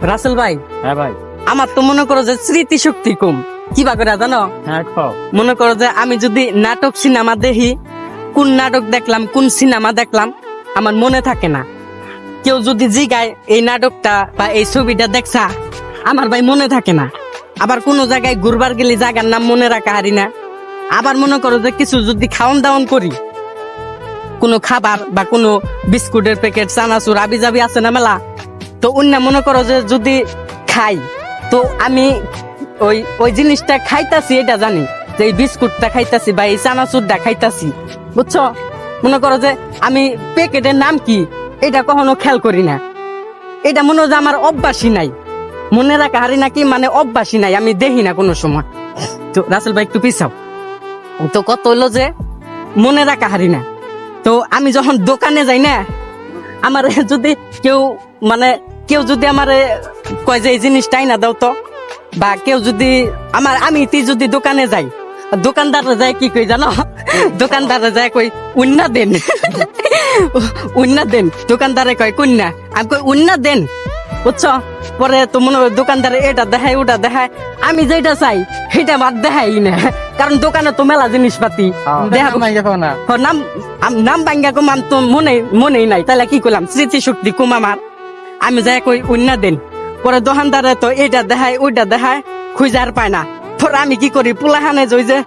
রাসেল ভাই, হ্যাঁ ভাই। আমার তো মনে করো যে স্মৃতি শক্তি কম। কি বা করে জানো? হ্যাঁ খাও। মনে করো যে আমি যদি নাটক সিনেমা দেখি, কোন নাটক দেখলাম, কোন সিনেমা দেখলাম, আমার মনে থাকে না। কেউ যদি জিগায় এই নাটকটা বা এই ছবিটা দেখছা, আমার ভাই মনে থাকে না। আবার কোন জায়গায় ঘুরবার গেলে জায়গার নাম মনে রাখা হারি না। আবার মনে করো যে কিছু যদি খাওয়ান দাওয়ান করি, কোনো খাবার বা কোনো বিস্কুটের প্যাকেট, চানাচুর আবি জাবি আছে না মেলা, তো অন্য মনে করো যে যদি খাই, তো আমি ওই ওই জিনিসটা খাইতাছি এটা জানি যে এই বিস্কুটটা খাইতাছি বা এই চানাচুরটা খাইতাছি, বুঝছো? মনে করো যে আমি প্যাকেটের নাম কি এটা কখনো খেয়াল করি না। এটা মনে হয় যে আমার অভ্যাসই নাই, মনে রাখা হারি নাকি মানে অভ্যাসই নাই, আমি দেখি না কোনো সময়। তো রাসেল ভাই একটু পিছাও। তো কত হলো যে মনে রাখা হারি না। তো আমি যখন দোকানে যাই না, আমার যদি কেউ মানে কেউ যদি আমার কয় যে এই জিনিসটাই না দাও তো, বা কেউ যদি আমি যদি দোকানে যাই, দোকানদার যায় কি কই জানো? দোকানদার যায় কই উন্না দেন, উন্না দেন। দোকানদারে কয় কন্যা, আমি কই উন্না দেন, বুঝছো? পরে তো মনে হয় দোকানদারে এটা দেখায় ওটা দেখায়, আমি যেটা চাই সেটা বাদ দেখাই না, কারণ দোকানে তো মেলা জিনিসপাতি নাম নাম বাঙ্গা কম তো মনেই নাই, তাহলে কি করলাম? স্মৃতিশক্তি কম আমার। আমি যাই কই উন্না দেন, পরে দোকানদারে তো এটা দেখায় ওইটা দেখায়, খুঁজে আর পায় না। পরে আমি কি করি, পোলাহানে ওই যে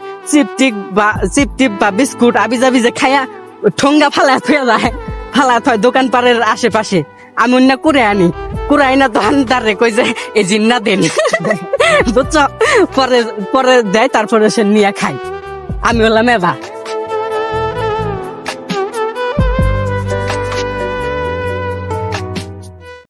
চিপটিপ বা বিস্কুট আবি যাবি যে খায়া ঠোঙ্গা ফালা থুয়া যায়, ফালা থয় দোকান পাড়ের আশেপাশে, আমি অন্য করে আনি, করে আইনা দোকানদারে কই যে এই জিন্না দেন, বুঝছো? পরে পরে দেয়, তারপরে সে নিয়ে খাই। আমি বললাম এবার